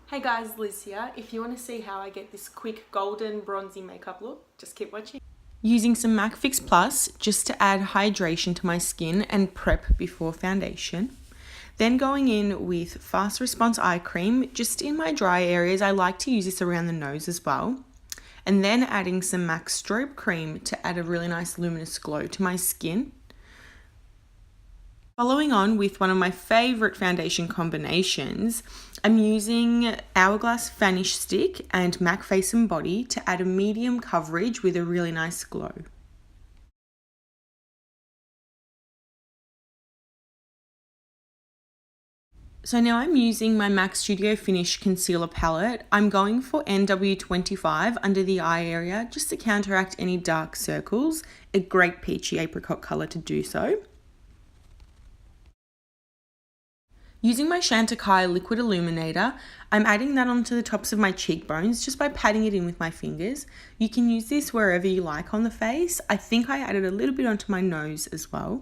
Hey guys, Liz here. If you want to see how I get this quick golden bronzy makeup look, just keep watching. Using some MAC Fix Plus just to add hydration to my skin and prep before foundation. Then going in with Fast Response Eye Cream, just in my dry areas. I like to use this around the nose as well. And then adding some MAC Strobe Cream to add a really nice luminous glow to my skin. Following on with one of my favourite foundation combinations, I'm using Hourglass Vanish Stick and MAC Face and Body to add a medium coverage with a really nice glow. So now I'm using my MAC Studio Finish Concealer Palette. I'm going for NW25 under the eye area just to counteract any dark circles. A great peachy apricot colour to do so. Using my Chantacille Liquid Illuminator, I'm adding that onto the tops of my cheekbones just by patting it in with my fingers. You can use this wherever you like on the face. I think I added a little bit onto my nose as well.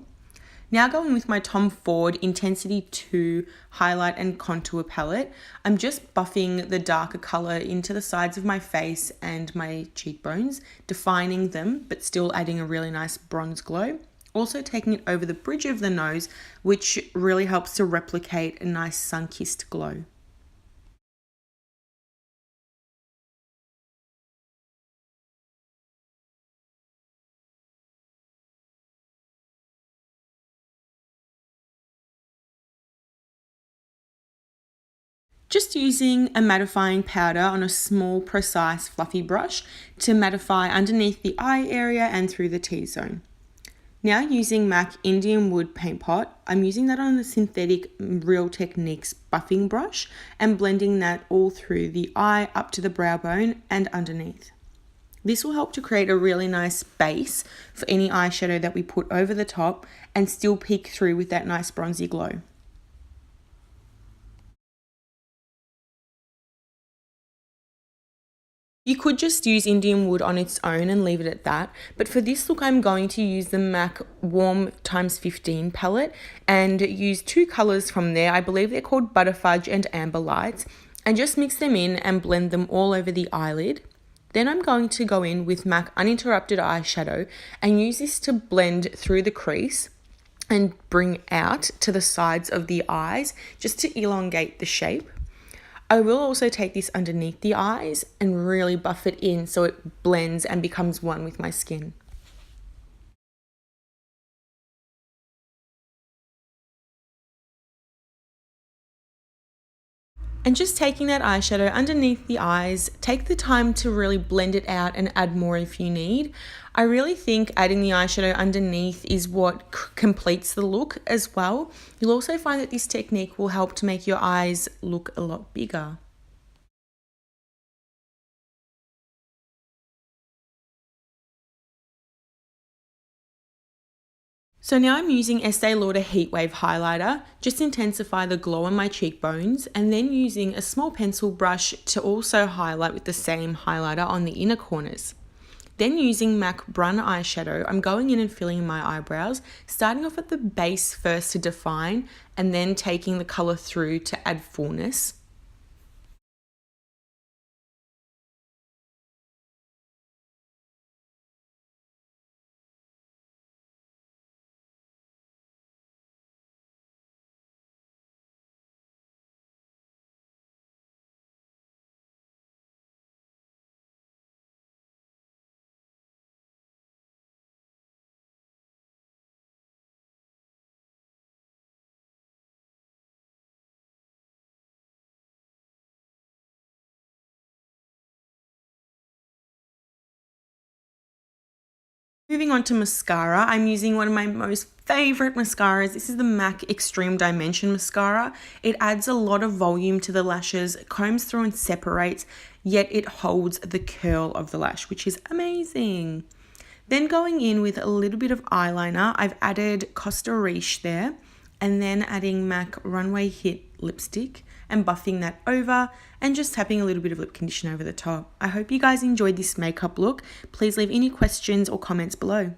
Now going with my Tom Ford Intensity 2 Highlight and Contour Palette, I'm just buffing the darker colour into the sides of my face and my cheekbones, defining them but still adding a really nice bronze glow. Also taking it over the bridge of the nose, which really helps to replicate a nice sun-kissed glow. Just using a mattifying powder on a small, precise, fluffy brush to mattify underneath the eye area and through the T-zone. Now using MAC Indian Wood Paint Pot, I'm using that on the synthetic Real Techniques buffing brush and blending that all through the eye up to the brow bone and underneath. This will help to create a really nice base for any eyeshadow that we put over the top and still peek through with that nice bronzy glow. You could just use Indian Wood on its own and leave it at that, but for this look I'm going to use the MAC Warm x15 palette and use two colours from there. I believe they're called Butterfudge and Amber Lights, and just mix them in and blend them all over the eyelid. Then I'm going to go in with MAC Uninterrupted eyeshadow and use this to blend through the crease and bring out to the sides of the eyes just to elongate the shape. I will also take this underneath the eyes and really buff it in so it blends and becomes one with my skin. And just taking that eyeshadow underneath the eyes, take the time to really blend it out and add more if you need. I really think adding the eyeshadow underneath is what completes the look as well. You'll also find that this technique will help to make your eyes look a lot bigger. So now I'm using Estee Lauder Heatwave highlighter, just to intensify the glow on my cheekbones, and then using a small pencil brush to also highlight with the same highlighter on the inner corners. Then using MAC Brun eyeshadow, I'm going in and filling in my eyebrows, starting off at the base first to define, and then taking the colour through to add fullness. Moving on to mascara, I'm using one of my most favourite mascaras. This is the MAC Extreme Dimension Mascara. It adds a lot of volume to the lashes, combs through and separates, yet it holds the curl of the lash, which is amazing. Then going in with a little bit of eyeliner, I've added Costa Riche there, and then adding MAC Runway Hit lipstick and buffing that over and just tapping a little bit of lip conditioner over the top. I hope you guys enjoyed this makeup look. Please leave any questions or comments below.